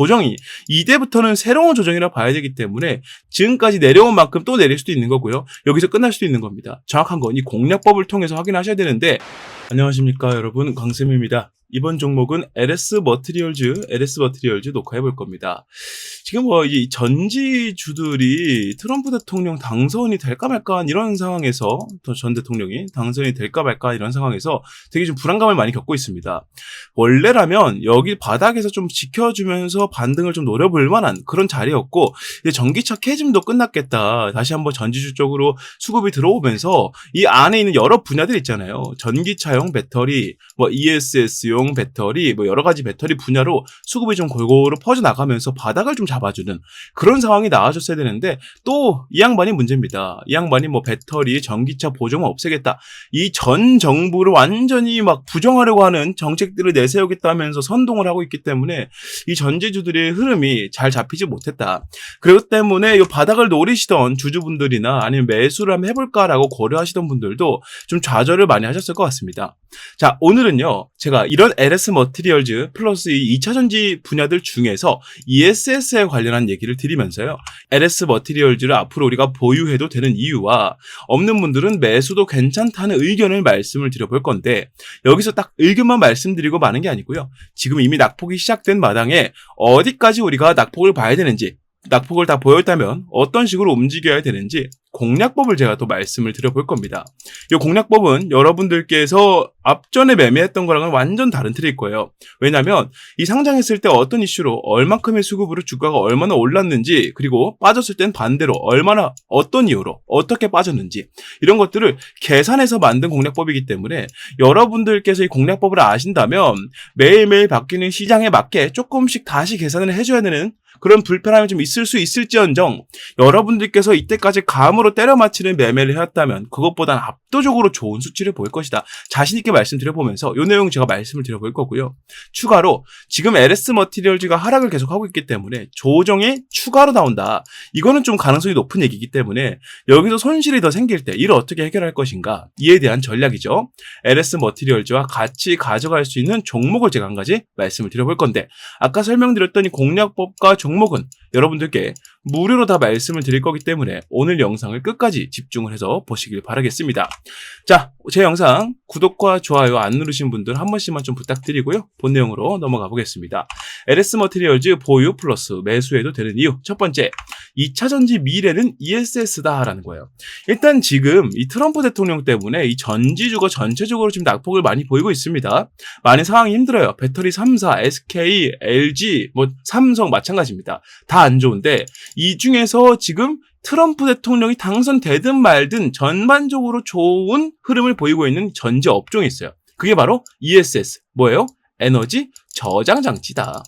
조정이 이때부터는 새로운 조정이라 봐야 되기 때문에 지금까지 내려온 만큼 또 내릴 수도 있는 거고요. 여기서 끝날 수도 있는 겁니다. 정확한 건 이 공략법을 통해서 확인하셔야 되는데, 안녕하십니까 여러분, 강쌤입니다. 이번 종목은 LS 머티리얼즈 녹화해 볼 겁니다. 지금 이 전지주들이 트럼프 대통령 당선이 될까 말까 이런 상황에서, 전 대통령이 당선이 될까 말까 이런 상황에서 되게 좀 불안감을 많이 겪고 있습니다. 원래라면 여기 바닥에서 좀 지켜주면서 반등을 좀 노려볼 만한 그런 자리였고, 이제 전기차 캐즘도 끝났겠다. 다시 한번 전지주 쪽으로 수급이 들어오면서 이 안에 있는 여러 분야들 있잖아요. 전기차용 배터리, ESS용 배터리, 여러 가지 배터리 분야로 수급이 좀 골고루 퍼져나가면서 바닥을 좀 잡아주는 그런 상황이 나와줬어야 되는데, 또 이 양반이 문제입니다. 이 양반이 배터리, 전기차 보조금 없애겠다. 이 전 정부를 완전히 막 부정하려고 하는 정책들을 내세우겠다면서 선동을 하고 있기 때문에 이 전지주들의 흐름이 잘 잡히지 못했다. 그렇기 때문에 이 바닥을 노리시던 주주분들이나 아니면 매수를 한번 해볼까라고 고려하시던 분들도 좀 좌절을 많이 하셨을 것 같습니다. 자, 오늘은요, 제가 이런 LS 머티리얼즈 플러스 이 2차전지 분야들 중에서 ESS에 관련한 얘기를 드리면서요, LS 머티리얼즈를 앞으로 우리가 보유해도 되는 이유와 없는 분들은 매수도 괜찮다는 의견을 말씀을 드려볼 건데, 여기서 딱 의견만 말씀드리고 마는 게 아니고요, 지금 이미 낙폭이 시작된 마당에 어디까지 우리가 낙폭을 봐야 되는지, 낙폭을 다 보였다면 어떤 식으로 움직여야 되는지 공략법을 제가 또 말씀을 드려볼 겁니다. 이 공략법은 여러분들께서 앞전에 매매했던 거랑은 완전 다른 틀일 거예요. 왜냐하면 이 상장했을 때 어떤 이슈로 얼만큼의 수급으로 주가가 얼마나 올랐는지, 그리고 빠졌을 땐 반대로 얼마나 어떤 이유로 어떻게 빠졌는지, 이런 것들을 계산해서 만든 공략법이기 때문에 여러분들께서 이 공략법을 아신다면 매일매일 바뀌는 시장에 맞게 조금씩 다시 계산을 해줘야 되는 그런 불편함이 좀 있을 수 있을지언정, 여러분들께서 이때까지 감으로 때려 맞히는 매매를 해왔다면 그것보다는 압도적으로 좋은 수치를 보일 것이다. 자신있게 말씀드려보면서 이 내용 제가 말씀을 드려볼 거고요. 추가로 지금 LS 머티리얼즈가 하락을 계속하고 있기 때문에 조정이 추가로 나온다. 이거는 좀 가능성이 높은 얘기이기 때문에 여기서 손실이 더 생길 때 이를 어떻게 해결할 것인가, 이에 대한 전략이죠. LS 머티리얼즈와 같이 가져갈 수 있는 종목을 제가 한 가지 말씀을 드려볼 건데, 아까 설명드렸던 이 공략법과 종목은 여러분들께 무료로 다 말씀을 드릴 거기 때문에 오늘 영상을 끝까지 집중을 해서 보시길 바라겠습니다. 자, 제 영상 구독과 좋아요 안 누르신 분들 한 번씩만 좀 부탁드리고요. 본 내용으로 넘어가 보겠습니다. LS 머티리얼즈 보유 플러스 매수해도 되는 이유, 첫 번째, 2차전지 미래는 ESS다라는 거예요. 일단 지금 이 트럼프 대통령 때문에 이 전지주가 전체적으로 지금 낙폭을 많이 보이고 있습니다. 많이 상황이 힘들어요. 배터리 3사, SK, LG, 삼성 마찬가지입니다. 다 안 좋은데, 이 중에서 지금 트럼프 대통령이 당선되든 말든 전반적으로 좋은 흐름을 보이고 있는 전지 업종이 있어요. 그게 바로 ESS, 뭐예요? 에너지 저장 장치다.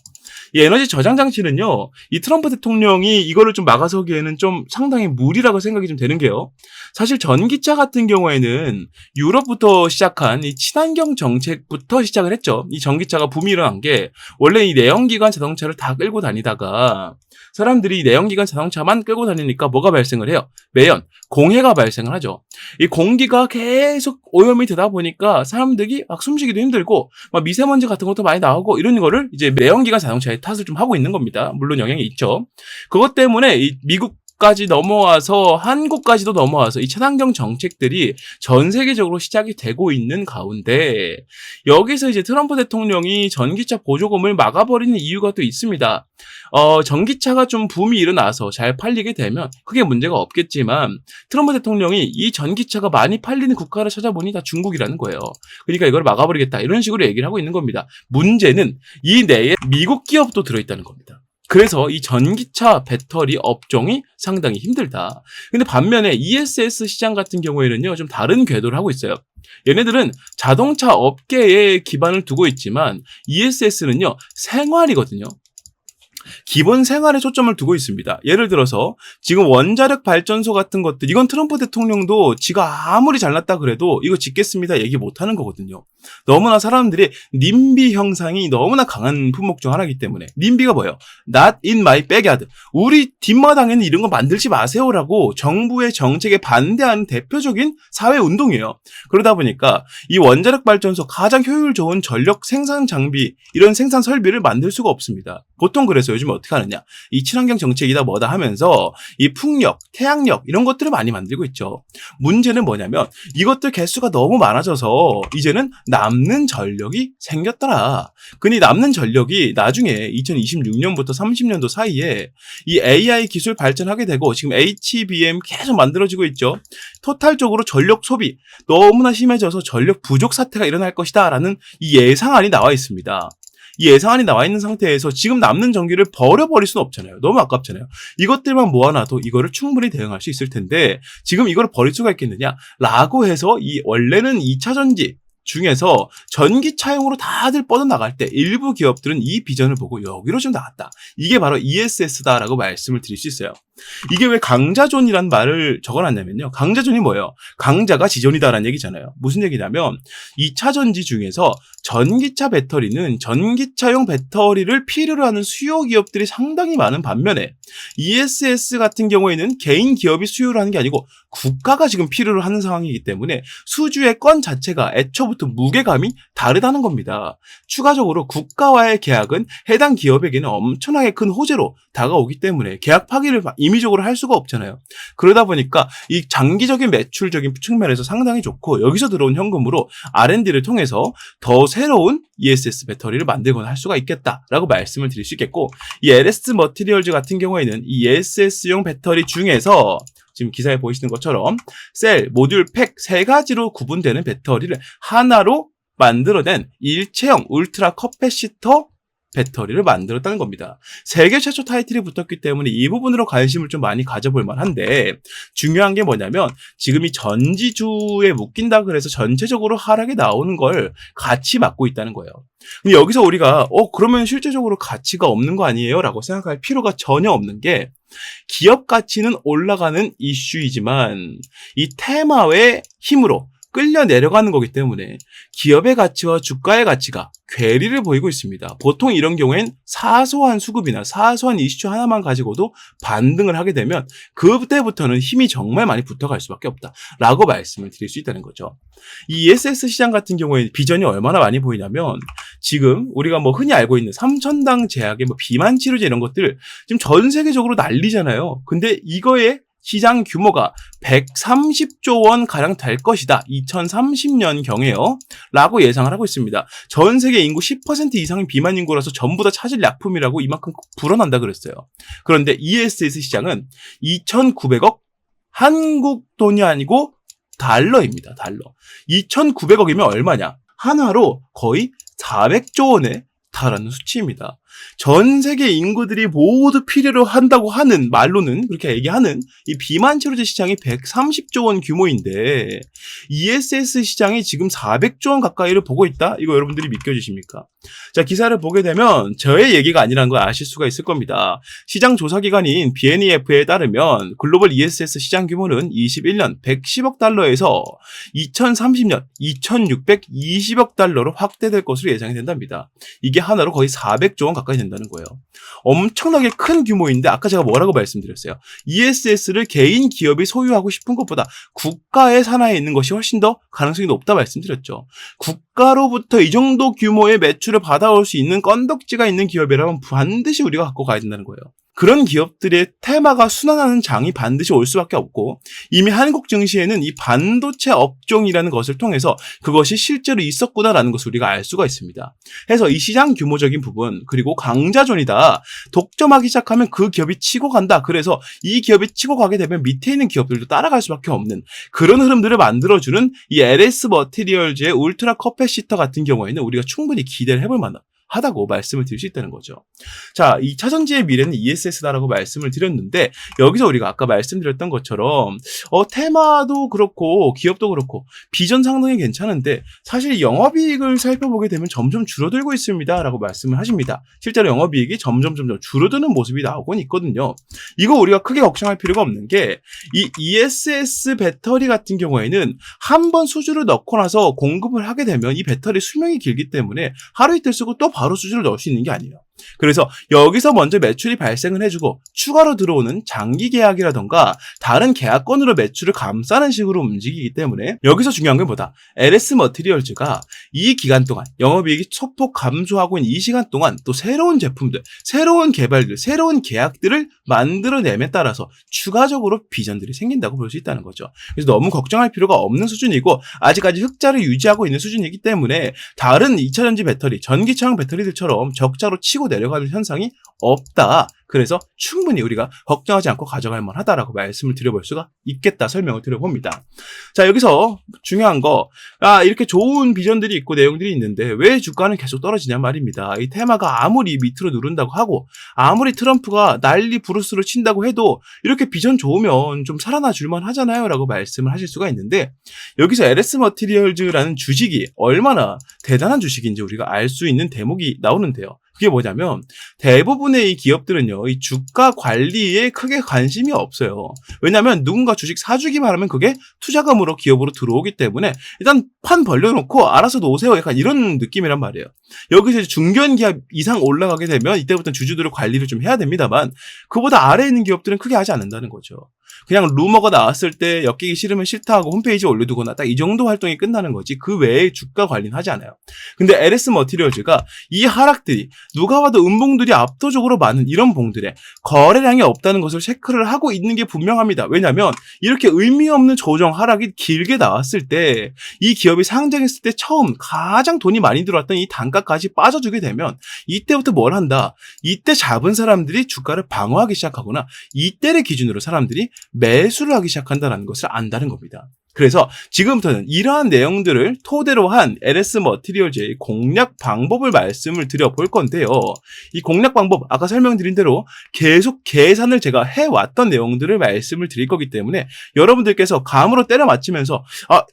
이 에너지 저장 장치는요, 이 트럼프 대통령이 이거를 좀 막아서기에는 좀 상당히 무리라고 생각이 좀 되는 게요, 사실 전기차 같은 경우에는 유럽부터 시작한 이 친환경 정책부터 시작을 했죠. 이 전기차가 붐이 일어난 게, 원래 이 내연기관 자동차를 다 끌고 다니다가 사람들이 내연기관 자동차만 끌고 다니니까 뭐가 발생을 해요? 매연, 공해가 발생을 하죠. 이 공기가 계속 오염이 되다 보니까 사람들이 막 숨쉬기도 힘들고 막 미세먼지 같은 것도 많이 나오고, 이런 거를 이제 내연기관 자동차의 탓을 좀 하고 있는 겁니다. 물론 영향이 있죠. 그것 때문에 이 미국까지 넘어와서 한국까지도 넘어와서 이 친환경 정책들이 전 세계적으로 시작이 되고 있는 가운데, 여기서 이제 트럼프 대통령이 전기차 보조금을 막아버리는 이유가 또 있습니다. 전기차가 좀 붐이 일어나서 잘 팔리게 되면 크게 문제가 없겠지만, 트럼프 대통령이 이 전기차가 많이 팔리는 국가를 찾아보니 다 중국이라는 거예요. 그러니까 이걸 막아버리겠다, 이런 식으로 얘기를 하고 있는 겁니다. 문제는 이 내에 미국 기업도 들어있다는 겁니다. 그래서 이 전기차 배터리 업종이 상당히 힘들다. 근데 반면에 ESS 시장 같은 경우에는요, 좀 다른 궤도를 하고 있어요. 얘네들은 자동차 업계에 기반을 두고 있지만 ESS는요, 생활이거든요. 기본 생활에 초점을 두고 있습니다. 예를 들어서 지금 원자력 발전소 같은 것들, 이건 트럼프 대통령도 지가 아무리 잘났다 그래도 이거 짓겠습니다 얘기 못하는 거거든요. 너무나 사람들이 님비 형상이 너무나 강한 품목 중 하나이기 때문에. 님비가 뭐예요? Not in my backyard. 우리 뒷마당에는 이런 거 만들지 마세요라고 정부의 정책에 반대하는 대표적인 사회운동이에요. 그러다 보니까 이 원자력 발전소 가장 효율 좋은 전력 생산 장비, 이런 생산 설비를 만들 수가 없습니다. 보통 그래서 요즘 어떻게 하느냐. 이 친환경 정책이다 뭐다 하면서 이 풍력, 태양력 이런 것들을 많이 만들고 있죠. 문제는 뭐냐면 이것들 개수가 너무 많아져서 이제는 남는 전력이 생겼더라. 근데 남는 전력이 나중에 2026년부터 30년도 사이에 이 AI 기술 발전하게 되고 지금 HBM 계속 만들어지고 있죠. 토탈적으로 전력 소비 너무나 심해져서 전력 부족 사태가 일어날 것이다 라는 이 예상안이 나와 있습니다. 이 예상안이 나와 있는 상태에서 지금 남는 전기를 버려버릴 수는 없잖아요. 너무 아깝잖아요. 이것들만 모아놔도 이거를 충분히 대응할 수 있을 텐데 지금 이걸 버릴 수가 있겠느냐 라고 해서 이 원래는 2차 전지 중에서 전기차용으로 다들 뻗어나갈 때 일부 기업들은 이 비전을 보고 여기로 좀 나갔다. 이게 바로 ESS다라고 말씀을 드릴 수 있어요. 이게 왜 강자존이라는 말을 적어놨냐면요. 강자존이 뭐예요? 강자가 지존이다라는 얘기잖아요. 무슨 얘기냐면 2차 전지 중에서 전기차 배터리는 전기차용 배터리를 필요로 하는 수요 기업들이 상당히 많은 반면에 ESS 같은 경우에는 개인 기업이 수요를 하는 게 아니고 국가가 지금 필요로 하는 상황이기 때문에 수주의 건 자체가 애초부터 무게감이 다르다는 겁니다. 추가적으로 국가와의 계약은 해당 기업에게는 엄청나게 큰 호재로 다가오기 때문에 계약 파기를 임의적으로 할 수가 없잖아요. 그러다 보니까 이 장기적인 매출적인 측면에서 상당히 좋고 여기서 들어온 현금으로 R&D를 통해서 더 새로운 ESS 배터리를 만들거나 할 수가 있겠다라고 말씀을 드릴 수 있겠고 이 LS 머티리얼즈 같은 경우에는 이 ESS용 배터리 중에서 지금 기사에 보이시는 것처럼 셀, 모듈, 팩 세 가지로 구분되는 배터리를 하나로 만들어낸 일체형 울트라 커패시터 배터리를 만들었다는 겁니다. 세계 최초 타이틀이 붙었기 때문에 이 부분으로 관심을 좀 많이 가져볼 만한데 중요한 게 뭐냐면 지금 이 전지주에 묶인다 그래서 전체적으로 하락이 나오는 걸 같이 막고 있다는 거예요. 근데 여기서 우리가 그러면 실제적으로 가치가 없는 거 아니에요? 라고 생각할 필요가 전혀 없는 게 기업 가치는 올라가는 이슈이지만 이 테마의 힘으로 끌려 내려가는 거기 때문에 기업의 가치와 주가의 가치가 괴리를 보이고 있습니다. 보통 이런 경우엔 사소한 수급이나 사소한 이슈 하나만 가지고도 반등을 하게 되면 그때부터는 힘이 정말 많이 붙어갈 수밖에 없다라고 말씀을 드릴 수 있다는 거죠. 이 ESS 시장 같은 경우에 비전이 얼마나 많이 보이냐면 지금 우리가 뭐 흔히 알고 있는 삼천당 제약의 뭐 비만 치료제 이런 것들 지금 전 세계적으로 난리잖아요. 근데 이거에 시장 규모가 130조 원 가량 될 것이다. 2030년 경에요. 라고 예상을 하고 있습니다. 전 세계 인구 10% 이상이 비만 인구라서 전부 다 찾을 약품이라고 이만큼 불어난다 그랬어요. 그런데 ESS 시장은 2,900억 한국 돈이 아니고 달러입니다. 달러. 2,900억이면 얼마냐? 한화로 거의 400조 원에 달하는 수치입니다. 전 세계 인구들이 모두 필요로 한다고 하는 말로는 그렇게 얘기하는 이 비만 치료제 시장이 130조 원 규모인데 ESS 시장이 지금 400조 원 가까이를 보고 있다? 이거 여러분들이 믿겨지십니까? 자, 기사를 보게 되면 저의 얘기가 아니라는 걸 아실 수가 있을 겁니다. 시장 조사기관인 BNEF에 따르면 글로벌 ESS 시장 규모는 21년 110억 달러에서 2030년 2620억 달러로 확대될 것으로 예상이 된답니다. 이게 하나로 거의 400조 원 가까이 된다는 거예요. 엄청나게 큰 규모인데 아까 제가 뭐라고 말씀드렸어요? ESS를 개인 기업이 소유하고 싶은 것보다 국가의 산하에 있는 것이 훨씬 더 가능성이 높다 말씀드렸죠. 국가로부터 이 정도 규모의 매출을 받아올 수 있는 건덕지가 있는 기업이라면 반드시 우리가 갖고 가야 된다는 거예요. 그런 기업들의 테마가 순환하는 장이 반드시 올 수밖에 없고 이미 한국 증시에는 이 반도체 업종이라는 것을 통해서 그것이 실제로 있었구나라는 것을 우리가 알 수가 있습니다. 해서 이 시장 규모적인 부분 그리고 강자존이다. 독점하기 시작하면 그 기업이 치고 간다. 그래서 이 기업이 치고 가게 되면 밑에 있는 기업들도 따라갈 수밖에 없는 그런 흐름들을 만들어주는 이 LS 머티리얼즈의 울트라 커패시터 같은 경우에는 우리가 충분히 기대를 해볼 만한 하다고 말씀을 드릴 수 있다는 거죠. 자, 2차 전지의 미래는 ESS다라고 말씀을 드렸는데 여기서 우리가 아까 말씀드렸던 것처럼 테마도 그렇고 기업도 그렇고 비전 상당히 괜찮은데 사실 영업이익을 살펴보게 되면 점점 줄어들고 있습니다 라고 말씀을 하십니다. 실제로 영업이익이 점점 줄어드는 모습이 나오곤 있거든요. 이거 우리가 크게 걱정할 필요가 없는 게 이 ESS 배터리 같은 경우에는 한번 수주를 넣고 나서 공급을 하게 되면 이 배터리 수명이 길기 때문에 하루 이틀 쓰고 또 바로 수주를 넣을 수 있는 게 아니에요. 그래서 여기서 먼저 매출이 발생을 해주고 추가로 들어오는 장기 계약이라던가 다른 계약건으로 매출을 감싸는 식으로 움직이기 때문에 여기서 중요한 건 뭐다? LS 머티리얼즈가 이 기간 동안 영업이익이 소폭 감소하고 있는 이 시간 동안 또 새로운 제품들, 새로운 개발들, 새로운 계약들을 만들어냄에 따라서 추가적으로 비전들이 생긴다고 볼 수 있다는 거죠. 그래서 너무 걱정할 필요가 없는 수준이고 아직까지 흑자를 유지하고 있는 수준이기 때문에 다른 2차전지 배터리, 전기차용 배터리들처럼 적자로 치고 내려가는 현상이 없다. 그래서 충분히 우리가 걱정하지 않고 가져갈 만하다라고 말씀을 드려볼 수가 있겠다 설명을 드려봅니다. 자, 여기서 중요한 거, 이렇게 좋은 비전들이 있고 내용들이 있는데 왜 주가는 계속 떨어지냐 말입니다. 이 테마가 아무리 밑으로 누른다고 하고 아무리 트럼프가 난리 부르스를 친다고 해도 이렇게 비전 좋으면 좀 살아나 줄만 하잖아요 라고 말씀을 하실 수가 있는데 여기서 LS 머티리얼즈라는 주식이 얼마나 대단한 주식인지 우리가 알 수 있는 대목이 나오는데요. 그게 뭐냐면 대부분의 이 기업들은요, 이 주가 관리에 크게 관심이 없어요. 왜냐하면 누군가 주식 사주기만 하면 그게 투자금으로 기업으로 들어오기 때문에 일단 판 벌려놓고 알아서 놓으세요. 약간 이런 느낌이란 말이에요. 여기서 중견 기업 이상 올라가게 되면 이때부터 주주들의 관리를 좀 해야 됩니다만 그보다 아래에 있는 기업들은 크게 하지 않는다는 거죠. 그냥 루머가 나왔을 때 엮이기 싫으면 싫다 하고 홈페이지에 올려두거나 딱 이 정도 활동이 끝나는 거지 그 외에 주가 관리는 하지 않아요. 근데 LS 머티리얼즈가 이 하락들이 누가 봐도 음봉들이 압도적으로 많은 이런 봉들에 거래량이 없다는 것을 체크를 하고 있는 게 분명합니다. 왜냐하면 이렇게 의미 없는 조정 하락이 길게 나왔을 때 이 기업이 상장했을 때 처음 가장 돈이 많이 들어왔던 이 단가까지 빠져주게 되면 이때부터 뭘 한다? 이때 잡은 사람들이 주가를 방어하기 시작하거나 이때를 기준으로 사람들이 매수를 하기 시작한다는 것을 안다는 겁니다. 그래서 지금부터는 이러한 내용들을 토대로 한 LS 머티리얼즈의 공략 방법을 말씀을 드려볼 건데요. 이 공략 방법, 아까 설명드린 대로 계속 계산을 제가 해왔던 내용들을 말씀을 드릴 거기 때문에 여러분들께서 감으로 때려 맞추면서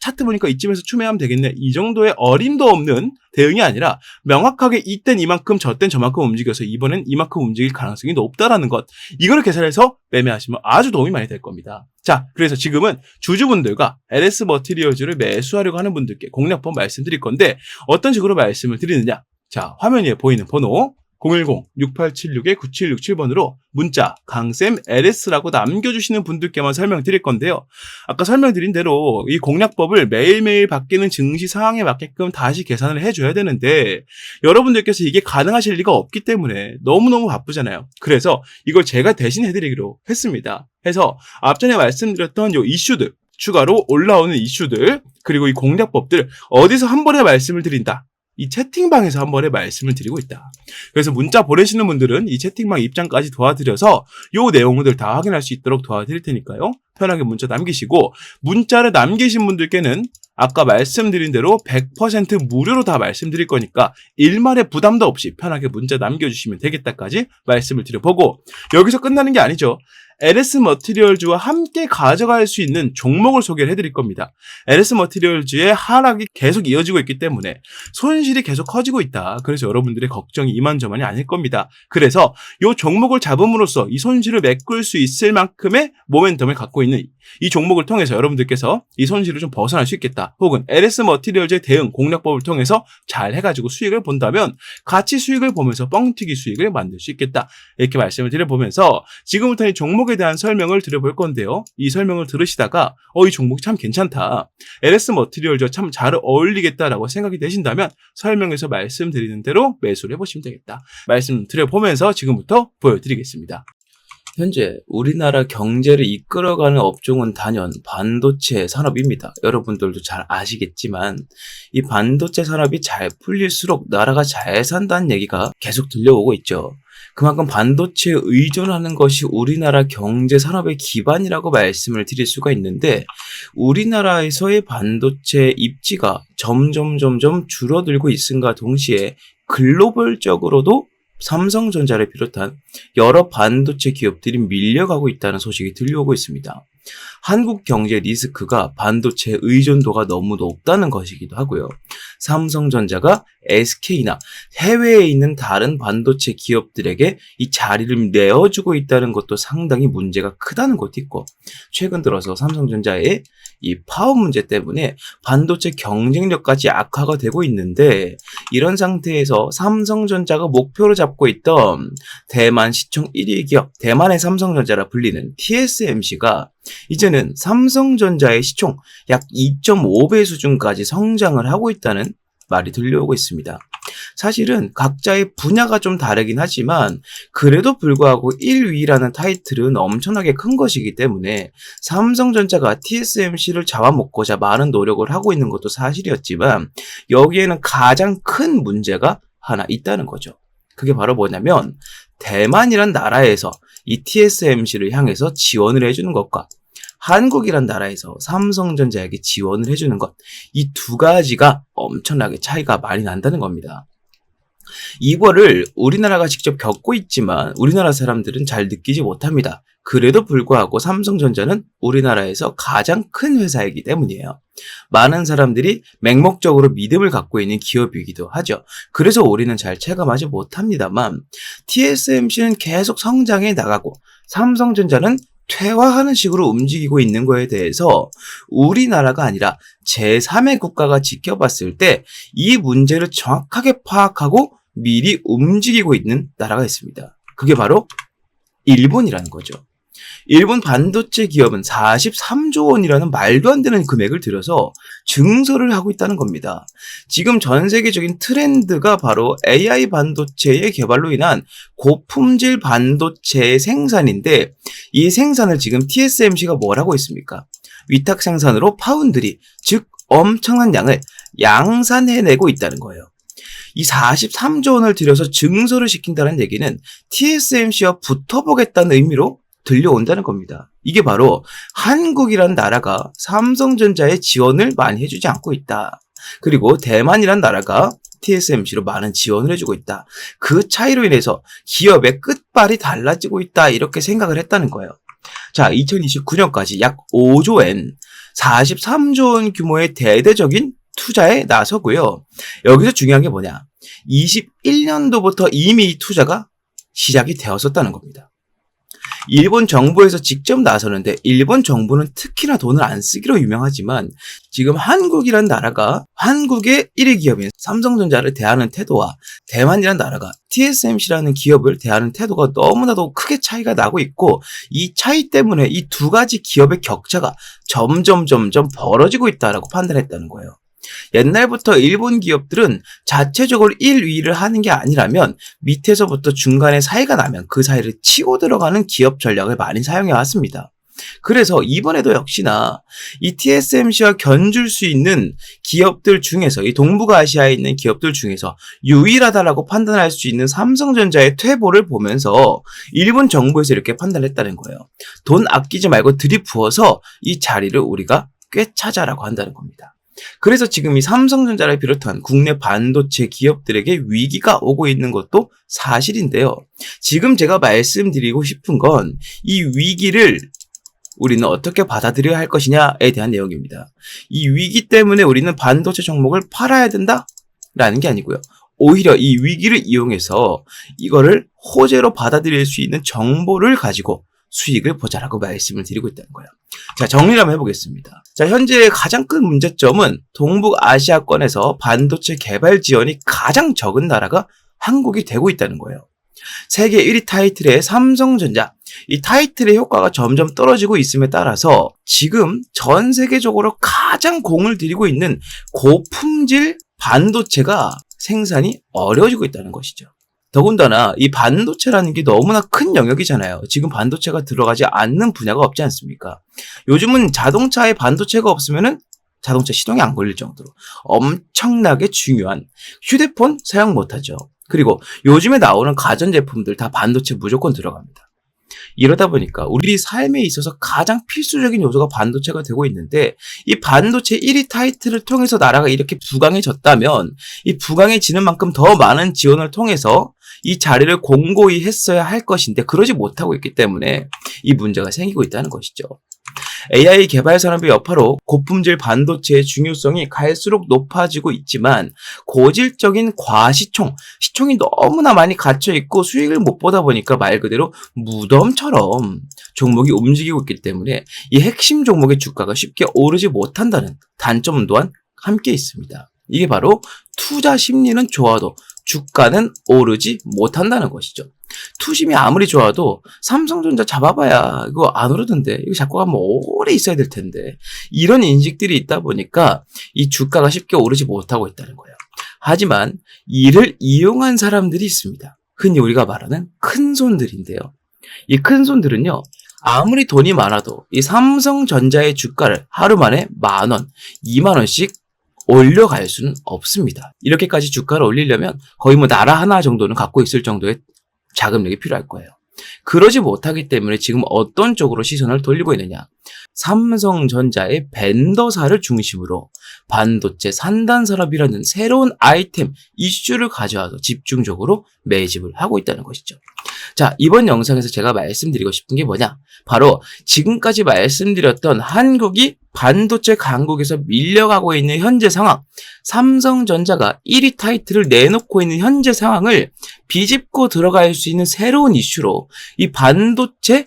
차트 보니까 이쯤에서 추매하면 되겠네. 이 정도의 어림도 없는 대응이 아니라 명확하게 이땐 이만큼 저땐 저만큼 움직여서 이번엔 이만큼 움직일 가능성이 높다라는 것, 이거를 계산해서 매매하시면 아주 도움이 많이 될 겁니다. 자, 그래서 지금은 주주분들과 LS 머티리얼즈를 매수하려고 하는 분들께 공략법 말씀드릴 건데 어떤 식으로 말씀을 드리느냐. 자, 화면 위에 보이는 번호 010-6876-9767번으로 문자 강쌤 LS라고 남겨주시는 분들께만 설명드릴 건데요. 아까 설명드린 대로 이 공략법을 매일매일 바뀌는 증시 상황에 맞게끔 다시 계산을 해줘야 되는데 여러분들께서 이게 가능하실 리가 없기 때문에 너무너무 바쁘잖아요. 그래서 이걸 제가 대신 해드리기로 했습니다. 해서 앞전에 말씀드렸던 요 이슈들, 추가로 올라오는 이슈들, 그리고 이 공략법들 어디서 한 번에 말씀을 드린다. 이 채팅방에서 한 번에 말씀을 드리고 있다. 그래서 문자 보내시는 분들은 이 채팅방 입장까지 도와드려서 요 내용들 다 확인할 수 있도록 도와드릴 테니까요. 편하게 문자 남기시고 문자를 남기신 분들께는 아까 말씀드린 대로 100% 무료로 다 말씀드릴 거니까 일말의 부담도 없이 편하게 문자 남겨주시면 되겠다까지 말씀을 드려보고 여기서 끝나는 게 아니죠. LS 머티리얼즈와 함께 가져갈 수 있는 종목을 소개를 해드릴 겁니다. LS 머티리얼즈의 하락이 계속 이어지고 있기 때문에 손실이 계속 커지고 있다. 그래서 여러분들의 걱정이 이만저만이 아닐 겁니다. 그래서 이 종목을 잡음으로써 이 손실을 메꿀 수 있을 만큼의 모멘텀을 갖고 있는 이 종목을 통해서 여러분들께서 이 손실을 좀 벗어날 수 있겠다. 혹은 LS 머티리얼즈의 대응 공략법을 통해서 잘 해가지고 수익을 본다면 같이 수익을 보면서 뻥튀기 수익을 만들 수 있겠다. 이렇게 말씀을 드려보면서 지금부터 이 종목에 대한 설명을 드려볼 건데요. 이 설명을 들으시다가 이 종목이 참 괜찮다. LS 머티리얼즈와 참 잘 어울리겠다라고 생각이 되신다면 설명에서 말씀드리는 대로 매수를 해보시면 되겠다. 말씀 드려보면서 지금부터 보여드리겠습니다. 현재 우리나라 경제를 이끌어가는 업종은 단연 반도체 산업입니다. 여러분들도 잘 아시겠지만 이 반도체 산업이 잘 풀릴수록 나라가 잘 산다는 얘기가 계속 들려오고 있죠. 그만큼 반도체에 의존하는 것이 우리나라 경제 산업의 기반이라고 말씀을 드릴 수가 있는데 우리나라에서의 반도체 입지가 점점 줄어들고 있음과 동시에 글로벌적으로도 삼성전자를 비롯한 여러 반도체 기업들이 밀려가고 있다는 소식이 들려오고 있습니다. 한국 경제 리스크가 반도체 의존도가 너무 높다는 것이기도 하고요. 삼성전자가 SK나 해외에 있는 다른 반도체 기업들에게 이 자리를 내어주고 있다는 것도 상당히 문제가 크다는 것도 있고, 최근 들어서 삼성전자의 이 파업 문제 때문에 반도체 경쟁력까지 악화가 되고 있는데, 이런 상태에서 삼성전자가 목표로 잡고 있던 대만 시총 1위 기업, 대만의 삼성전자라 불리는 TSMC가 이제는 삼성전자의 시총 약 2.5배 수준까지 성장을 하고 있다는 말이 들려오고 있습니다. 사실은 각자의 분야가 좀 다르긴 하지만 그래도 불구하고 1위라는 타이틀은 엄청나게 큰 것이기 때문에 삼성전자가 TSMC를 잡아먹고자 많은 노력을 하고 있는 것도 사실이었지만, 여기에는 가장 큰 문제가 하나 있다는 거죠. 그게 바로 뭐냐면, 대만이란 나라에서 이 TSMC를 향해서 지원을 해주는 것과 한국이란 나라에서 삼성전자에게 지원을 해주는 것, 이 두 가지가 엄청나게 차이가 많이 난다는 겁니다. 이거를 우리나라가 직접 겪고 있지만 우리나라 사람들은 잘 느끼지 못합니다. 그래도 불구하고 삼성전자는 우리나라에서 가장 큰 회사이기 때문이에요. 많은 사람들이 맹목적으로 믿음을 갖고 있는 기업이기도 하죠. 그래서 우리는 잘 체감하지 못합니다만, TSMC는 계속 성장해 나가고 삼성전자는 퇴화하는 식으로 움직이고 있는 거에 대해서 우리나라가 아니라 제3의 국가가 지켜봤을 때 이 문제를 정확하게 파악하고 미리 움직이고 있는 나라가 있습니다. 그게 바로 일본이라는 거죠. 일본 반도체 기업은 43조 원이라는 말도 안 되는 금액을 들여서 증설을 하고 있다는 겁니다. 지금 전 세계적인 트렌드가 바로 AI 반도체의 개발로 인한 고품질 반도체의 생산인데, 이 생산을 지금 TSMC가 뭘 하고 있습니까? 위탁 생산으로 파운드리, 즉 엄청난 양을 양산해내고 있다는 거예요. 이 43조 원을 들여서 증설을 시킨다는 얘기는 TSMC와 붙어보겠다는 의미로 들려온다는 겁니다. 이게 바로 한국이란 나라가 삼성전자에 지원을 많이 해주지 않고 있다. 그리고 대만이란 나라가 TSMC로 많은 지원을 해주고 있다. 그 차이로 인해서 기업의 끝발이 달라지고 있다. 이렇게 생각을 했다는 거예요. 자, 2029년까지 약 5조엔 43조 원 규모의 대대적인 투자에 나서고요. 여기서 중요한 게 뭐냐? 21년도부터 이미 이 투자가 시작이 되었었다는 겁니다. 일본 정부에서 직접 나서는데, 일본 정부는 특히나 돈을 안 쓰기로 유명하지만 지금 한국이란 나라가 한국의 1위 기업인 삼성전자를 대하는 태도와 대만이란 나라가 TSMC라는 기업을 대하는 태도가 너무나도 크게 차이가 나고 있고, 이 차이 때문에 이 두 가지 기업의 격차가 점점 벌어지고 있다라고 판단했다는 거예요. 옛날부터 일본 기업들은 자체적으로 1위를 하는 게 아니라면 밑에서부터 중간에 사이가 나면 그 사이를 치고 들어가는 기업 전략을 많이 사용해 왔습니다. 그래서 이번에도 역시나 이 TSMC와 견줄 수 있는 기업들 중에서, 이 동북아시아에 있는 기업들 중에서 유일하다라고 판단할 수 있는 삼성전자의 퇴보를 보면서 일본 정부에서 이렇게 판단했다는 거예요. 돈 아끼지 말고 들이부어서 이 자리를 우리가 꿰차자라고 한다는 겁니다. 그래서 지금 이 삼성전자를 비롯한 국내 반도체 기업들에게 위기가 오고 있는 것도 사실인데요. 지금 제가 말씀드리고 싶은 건 이 위기를 우리는 어떻게 받아들여야 할 것이냐에 대한 내용입니다. 이 위기 때문에 우리는 반도체 종목을 팔아야 된다라는 게 아니고요. 오히려 이 위기를 이용해서 이거를 호재로 받아들일 수 있는 정보를 가지고 수익을 보자라고 말씀을 드리고 있다는 거예요. 자, 정리를 한번 해보겠습니다. 자, 현재 가장 큰 문제점은 동북아시아권에서 반도체 개발 지원이 가장 적은 나라가 한국이 되고 있다는 거예요. 세계 1위 타이틀의 삼성전자, 이 타이틀의 효과가 점점 떨어지고 있음에 따라서 지금 전 세계적으로 가장 공을 들이고 있는 고품질 반도체가 생산이 어려워지고 있다는 것이죠. 더군다나 이 반도체라는 게 너무나 큰 영역이잖아요. 지금 반도체가 들어가지 않는 분야가 없지 않습니까? 요즘은 자동차에 반도체가 없으면은 자동차 시동이 안 걸릴 정도로 엄청나게 중요한 휴대폰 사용 못하죠. 그리고 요즘에 나오는 가전제품들 다 반도체 무조건 들어갑니다. 이러다 보니까 우리 삶에 있어서 가장 필수적인 요소가 반도체가 되고 있는데, 이 반도체 1위 타이틀을 통해서 나라가 이렇게 부강해졌다면 이 부강해지는 만큼 더 많은 지원을 통해서 이 자리를 공고히 했어야 할 것인데 그러지 못하고 있기 때문에 이 문제가 생기고 있다는 것이죠. AI 개발 산업의 여파로 고품질 반도체의 중요성이 갈수록 높아지고 있지만 고질적인 시총이 너무나 많이 갇혀 있고 수익을 못 보다 보니까 말 그대로 무덤처럼 종목이 움직이고 있기 때문에 이 핵심 종목의 주가가 쉽게 오르지 못한다는 단점 또한 함께 있습니다. 이게 바로 투자 심리는 좋아도 주가는 오르지 못한다는 것이죠. 투심이 아무리 좋아도 삼성전자 잡아봐야 이거 안 오르던데, 이거 잡고 가면 오래 있어야 될 텐데, 이런 인식들이 있다 보니까 이 주가가 쉽게 오르지 못하고 있다는 거예요. 하지만 이를 이용한 사람들이 있습니다. 흔히 우리가 말하는 큰손들인데요. 이 큰손들은요, 아무리 돈이 많아도 이 삼성전자의 주가를 하루 만에 10,000원, 20,000원씩 올려갈 수는 없습니다. 이렇게까지 주가를 올리려면 거의 나라 하나 정도는 갖고 있을 정도의 자금력이 필요할 거예요. 그러지 못하기 때문에 지금 어떤 쪽으로 시선을 돌리고 있느냐. 삼성전자의 벤더사를 중심으로 반도체 산단 산업이라는 새로운 아이템, 이슈를 가져와서 집중적으로 매집을 하고 있다는 것이죠. 자, 이번 영상에서 제가 말씀드리고 싶은 게 뭐냐? 바로 지금까지 말씀드렸던 한국이 반도체 강국에서 밀려가고 있는 현재 상황, 삼성전자가 1위 타이틀을 내놓고 있는 현재 상황을 비집고 들어갈 수 있는 새로운 이슈로 이 반도체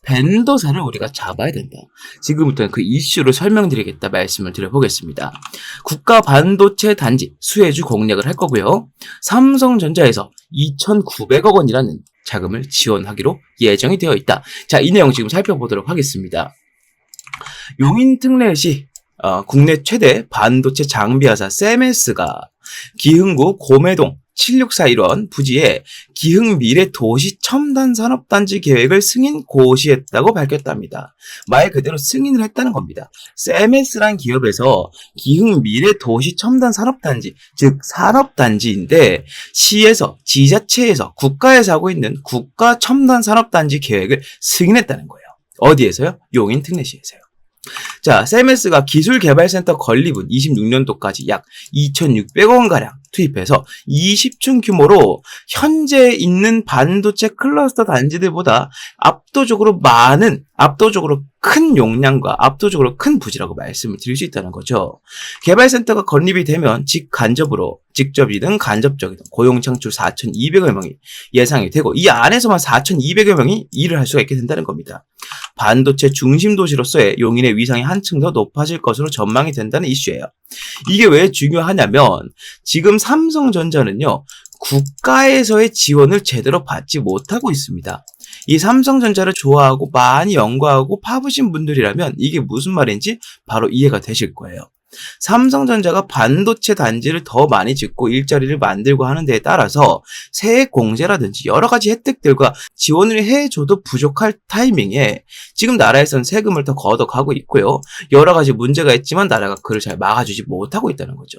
벤더사를 우리가 잡아야 된다. 지금부터는 그 이슈를 설명드리겠다 말씀을 드려보겠습니다. 국가 반도체 단지 수혜주 공략을 할 거고요. 삼성전자에서 2,900억 원이라는 자금을 지원하기로 예정이 되어 있다. 자, 이 내용 지금 살펴보도록 하겠습니다. 용인특례시 국내 최대 반도체 장비회사 세메스가 기흥구 고매동 7641원 부지에 기흥미래 도시 첨단 산업단지 계획을 승인 고시했다고 밝혔답니다. 말 그대로 승인을 했다는 겁니다. 세메스란 기업에서 기흥미래 도시 첨단 산업단지, 즉 산업단지인데 시에서, 지자체에서, 국가에서 하고 있는 국가 첨단 산업단지 계획을 승인했다는 거예요. 어디에서요? 용인특례시에서요. 자, 세메스가 기술개발센터 건립은 26년도까지 약 2,600원가량 투입해서 20층 규모로 현재 있는 반도체 클러스터 단지들보다 압도적으로 큰 용량과 압도적으로 큰 부지라고 말씀을 드릴 수 있다는 거죠. 개발센터가 건립이 되면 직접이든 간접적이든 고용 창출 4,200여 명이 예상이 되고 이 안에서만 4,200여 명이 일을 할 수가 있게 된다는 겁니다. 반도체 중심 도시로서의 용인의 위상이 한층 더 높아질 것으로 전망이 된다는 이슈예요. 이게 왜 중요하냐면 지금 삼성전자는요, 국가에서의 지원을 제대로 받지 못하고 있습니다. 이 삼성전자를 좋아하고 많이 연구하고 파보신 분들이라면 이게 무슨 말인지 바로 이해가 되실 거예요. 삼성전자가 반도체 단지를 더 많이 짓고 일자리를 만들고 하는 데에 따라서 세액 공제라든지 여러 가지 혜택들과 지원을 해줘도 부족할 타이밍에 지금 나라에서는 세금을 더 걷어가고 있고요. 여러 가지 문제가 있지만 나라가 그를 잘 막아주지 못하고 있다는 거죠.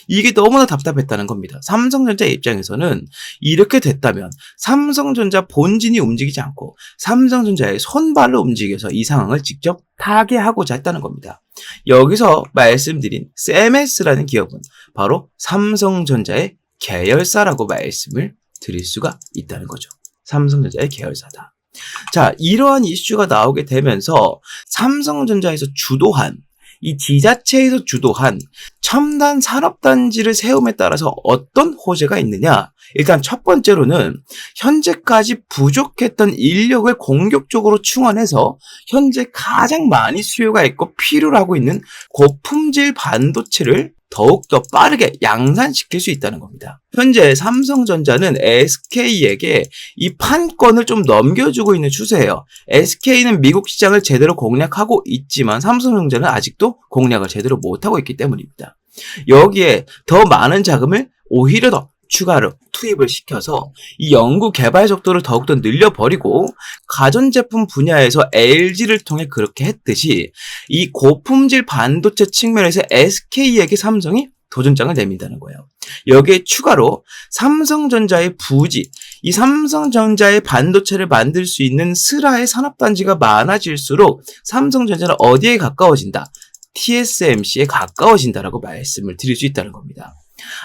이게 너무나 답답했다는 겁니다. 삼성전자 입장에서는 이렇게 됐다면 삼성전자 본진이 움직이지 않고 삼성전자의 손발로 움직여서 이 상황을 직접 타개하고자 했다는 겁니다. 여기서 말씀드린 세메스라는 기업은 바로 삼성전자의 계열사라고 말씀을 드릴 수가 있다는 거죠. 삼성전자의 계열사다. 자, 이러한 이슈가 나오게 되면서 삼성전자에서 주도한, 이 지자체에서 주도한 첨단 산업단지를 세움에 따라서 어떤 호재가 있느냐? 일단 첫 번째로는 현재까지 부족했던 인력을 공격적으로 충원해서 현재 가장 많이 수요가 있고 필요로 하고 있는 고품질 반도체를 더욱더 빠르게 양산시킬 수 있다는 겁니다. 현재 삼성전자는 SK에게 이 판권을 좀 넘겨주고 있는 추세예요. SK는 미국 시장을 제대로 공략하고 있지만 삼성전자는 아직도 공략을 제대로 못하고 있기 때문입니다. 여기에 더 많은 자금을 오히려 더 추가로 투입을 시켜서 이 연구 개발 속도를 더욱더 늘려버리고 가전제품 분야에서 LG를 통해 그렇게 했듯이 이 고품질 반도체 측면에서 SK에게 삼성이 도전장을 내민다는 거예요. 여기에 추가로 삼성전자의 부지, 이 삼성전자의 반도체를 만들 수 있는 슬하의 산업단지가 많아질수록 삼성전자는 어디에 가까워진다? TSMC에 가까워진다라고 말씀을 드릴 수 있다는 겁니다.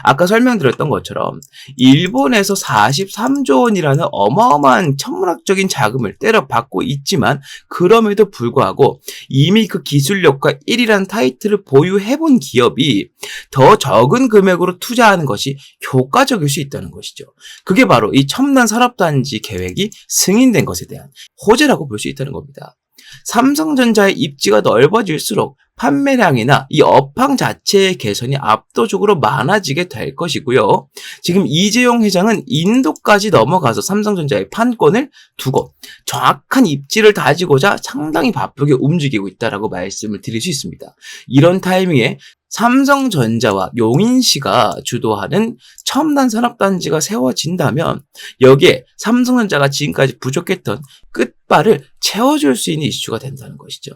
아까 설명드렸던 것처럼 일본에서 43조 원이라는 어마어마한 천문학적인 자금을 때려받고 있지만 그럼에도 불구하고 이미 그 기술력과 1위라는 타이틀을 보유해본 기업이 더 적은 금액으로 투자하는 것이 효과적일 수 있다는 것이죠. 그게 바로 이 첨단 산업단지 계획이 승인된 것에 대한 호재라고 볼 수 있다는 겁니다. 삼성전자의 입지가 넓어질수록 판매량이나 이 업황 자체의 개선이 압도적으로 많아지게 될 것이고요. 지금 이재용 회장은 인도까지 넘어가서 삼성전자의 판권을 두고 정확한 입지를 다지고자 상당히 바쁘게 움직이고 있다라고 말씀을 드릴 수 있습니다. 이런 타이밍에 삼성전자와 용인시가 주도하는 첨단 산업단지가 세워진다면 여기에 삼성전자가 지금까지 부족했던 끝발을 채워줄 수 있는 이슈가 된다는 것이죠.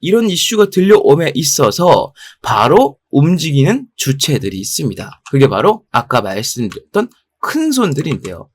이런 이슈가 들려옴에 있어서 바로 움직이는 주체들이 있습니다. 그게 바로 아까 말씀드렸던 큰 손들인데요.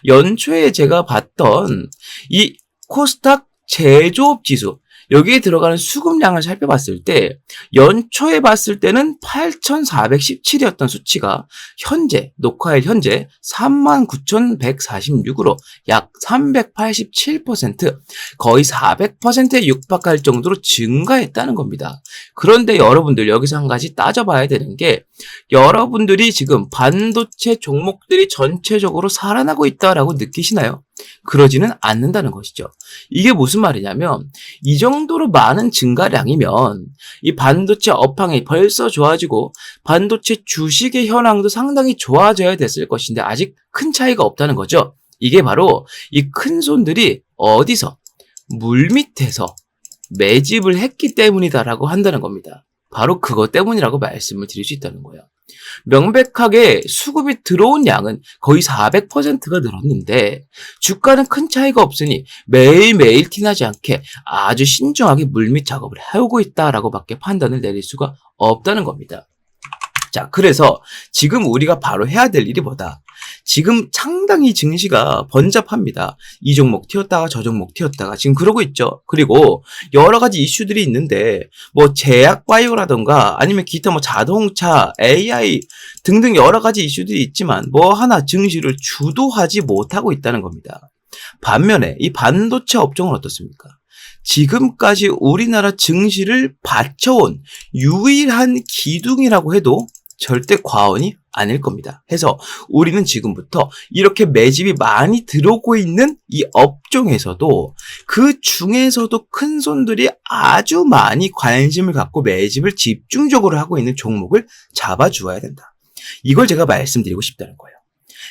연초에 제가 봤던 이 코스닥 제조업 지수, 여기에 들어가는 수급량을 살펴봤을 때 연초에 봤을 때는 8,417이었던 수치가 현재 녹화일 현재 39,146으로 약 387% 거의 400%에 육박할 정도로 증가했다는 겁니다. 그런데 여러분들 여기서 한 가지 따져봐야 되는 게 여러분들이 지금 반도체 종목들이 전체적으로 살아나고 있다라고 느끼시나요? 그러지는 않는다는 것이죠. 이게 무슨 말이냐면 이 정도로 많은 증가량이면 이 반도체 업황이 벌써 좋아지고 반도체 주식의 현황도 상당히 좋아져야 됐을 것인데 아직 큰 차이가 없다는 거죠. 이게 바로 이 큰 손들이 어디서 물밑에서 매집을 했기 때문이다라고 한다는 겁니다. 바로 그것 때문이라고 말씀을 드릴 수 있다는 거예요. 명백하게 수급이 들어온 양은 거의 400%가 늘었는데 주가는 큰 차이가 없으니 매일매일 티나지 않게 아주 신중하게 물밑 작업을 해오고 있다라고 밖에 판단을 내릴 수가 없다는 겁니다. 자, 그래서 지금 우리가 바로 해야 될 일이 뭐다? 지금 상당히 증시가 번잡합니다. 이 종목 튀었다가 저 종목 튀었다가 지금 그러고 있죠. 그리고 여러 가지 이슈들이 있는데 뭐 제약 바이오라던가 아니면 기타 뭐 자동차, AI 등등 여러 가지 이슈들이 있지만 뭐 하나 증시를 주도하지 못하고 있다는 겁니다. 반면에 이 반도체 업종은 어떻습니까? 지금까지 우리나라 증시를 받쳐온 유일한 기둥이라고 해도 절대 과언이 아닐 겁니다. 해서 우리는 지금부터 이렇게 매집이 많이 들어오고 있는 이 업종에서도 그 중에서도 큰 손들이 아주 많이 관심을 갖고 매집을 집중적으로 하고 있는 종목을 잡아주어야 된다. 이걸 제가 말씀드리고 싶다는 거예요.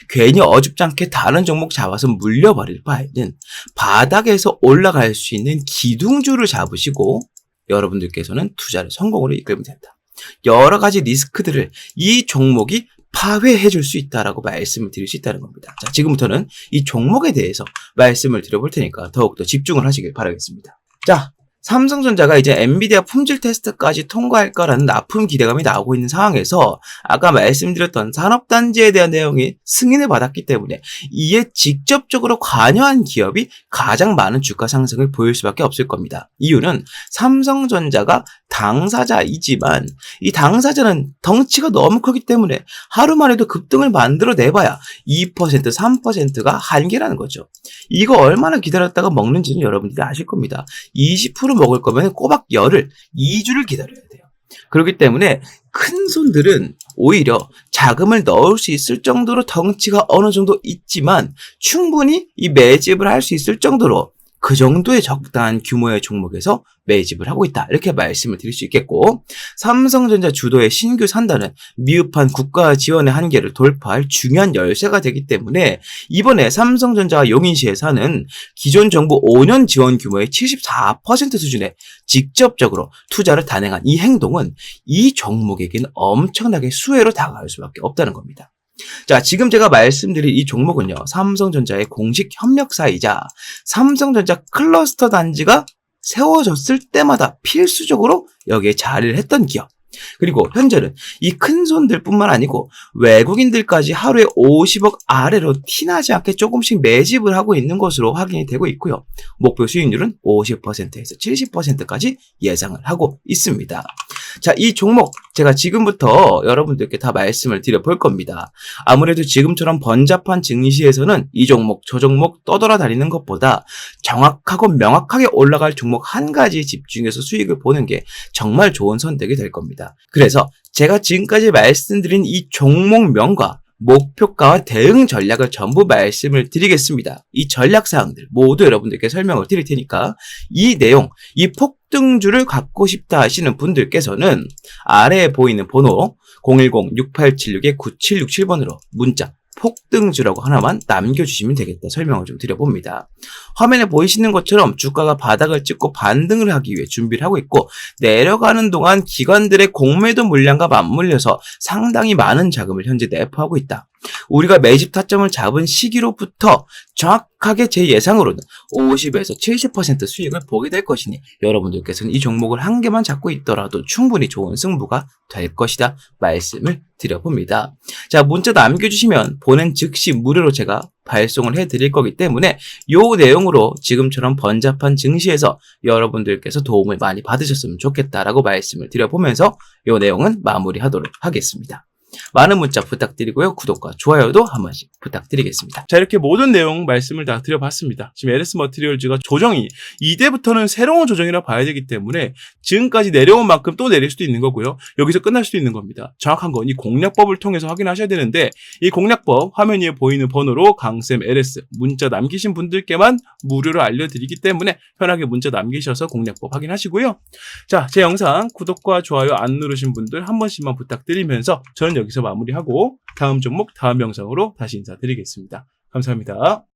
괜히 어줍잖게 다른 종목 잡아서 물려버릴 바에는 바닥에서 올라갈 수 있는 기둥주를 잡으시고 여러분들께서는 투자를 성공으로 이끌면 된다. 여러 가지 리스크들을 이 종목이 파회해 줄 수 있다라고 말씀을 드릴 수 있다는 겁니다. 자, 지금부터는 이 종목에 대해서 말씀을 드려볼 테니까 더욱더 집중을 하시길 바라겠습니다. 자, 삼성전자가 이제 엔비디아 품질 테스트까지 통과할 거라는 납품 기대감이 나오고 있는 상황에서 아까 말씀드렸던 산업단지에 대한 내용이 승인을 받았기 때문에 이에 직접적으로 관여한 기업이 가장 많은 주가 상승을 보일 수밖에 없을 겁니다. 이유는 삼성전자가 당사자이지만 이 당사자는 덩치가 너무 크기 때문에 하루만 해도 급등을 만들어내봐야 2%, 3%가 한계라는 거죠. 이거 얼마나 기다렸다가 먹는지는 여러분들이 아실 겁니다. 20% 먹을 거면 꼬박 열흘, 2주를 기다려야 돼요. 그렇기 때문에 큰 손들은 오히려 자금을 넣을 수 있을 정도로 덩치가 어느 정도 있지만 충분히 이 매집을 할 수 있을 정도로 그 정도의 적당한 규모의 종목에서 매집을 하고 있다. 이렇게 말씀을 드릴 수 있겠고 삼성전자 주도의 신규 산단은 미흡한 국가 지원의 한계를 돌파할 중요한 열쇠가 되기 때문에 이번에 삼성전자와 용인시에서는 기존 정부 5년 지원 규모의 74% 수준에 직접적으로 투자를 단행한 이 행동은 이 종목에게는 엄청나게 수혜로 다가갈 수밖에 없다는 겁니다. 자, 지금 제가 말씀드린 이 종목은요, 삼성전자의 공식 협력사이자 삼성전자 클러스터 단지가 세워졌을 때마다 필수적으로 여기에 자리를 했던 기업. 그리고 현재는 이 큰 손들뿐만 아니고 외국인들까지 하루에 50억 아래로 티나지 않게 조금씩 매집을 하고 있는 것으로 확인이 되고 있고요. 목표 수익률은 50%에서 70%까지 예상을 하고 있습니다. 자, 이 종목 제가 지금부터 여러분들께 다 말씀을 드려볼 겁니다. 아무래도 지금처럼 번잡한 증시에서는 이 종목, 저 종목 떠돌아다니는 것보다 정확하고 명확하게 올라갈 종목 한 가지에 집중해서 수익을 보는 게 정말 좋은 선택이 될 겁니다. 그래서 제가 지금까지 말씀드린 이 종목명과 목표가와 대응 전략을 전부 말씀을 드리겠습니다. 이 전략사항들 모두 여러분들께 설명을 드릴 테니까 이 내용, 이 폭등주를 갖고 싶다 하시는 분들께서는 아래에 보이는 번호 010-6876-9767번으로 문자 폭등주라고 하나만 남겨주시면 되겠다 설명을 좀 드려봅니다. 화면에 보이시는 것처럼 주가가 바닥을 찍고 반등을 하기 위해 준비를 하고 있고 내려가는 동안 기관들의 공매도 물량과 맞물려서 상당히 많은 자금을 현재 내포하고 있다. 우리가 매집 타점을 잡은 시기로부터 정확하게 제 예상으로는 50에서 70% 수익을 보게 될 것이니 여러분들께서는 이 종목을 한 개만 잡고 있더라도 충분히 좋은 승부가 될 것이다 말씀을 드려봅니다. 자, 문자 남겨주시면 보낸 즉시 무료로 제가 발송을 해드릴 거기 때문에 이 내용으로 지금처럼 번잡한 증시에서 여러분들께서 도움을 많이 받으셨으면 좋겠다라고 말씀을 드려보면서 이 내용은 마무리하도록 하겠습니다. 많은 문자 부탁드리고요. 구독과 좋아요도 한 번씩 부탁드리겠습니다. 자, 이렇게 모든 내용 말씀을 다 드려봤습니다. 지금 LS 머티리얼즈가 조정이 이제부터는 새로운 조정이라 봐야 되기 때문에 지금까지 내려온 만큼 또 내릴 수도 있는 거고요. 여기서 끝날 수도 있는 겁니다. 정확한 건 이 공략법을 통해서 확인하셔야 되는데 이 공략법 화면 위에 보이는 번호로 강쌤 LS 문자 남기신 분들께만 무료로 알려드리기 때문에 편하게 문자 남기셔서 공략법 확인하시고요. 자, 제 영상 구독과 좋아요 안 누르신 분들 한 번씩만 부탁드리면서 저는 여기서 마무리하고 다음 종목 다음 영상으로 다시 인사드리겠습니다. 감사합니다.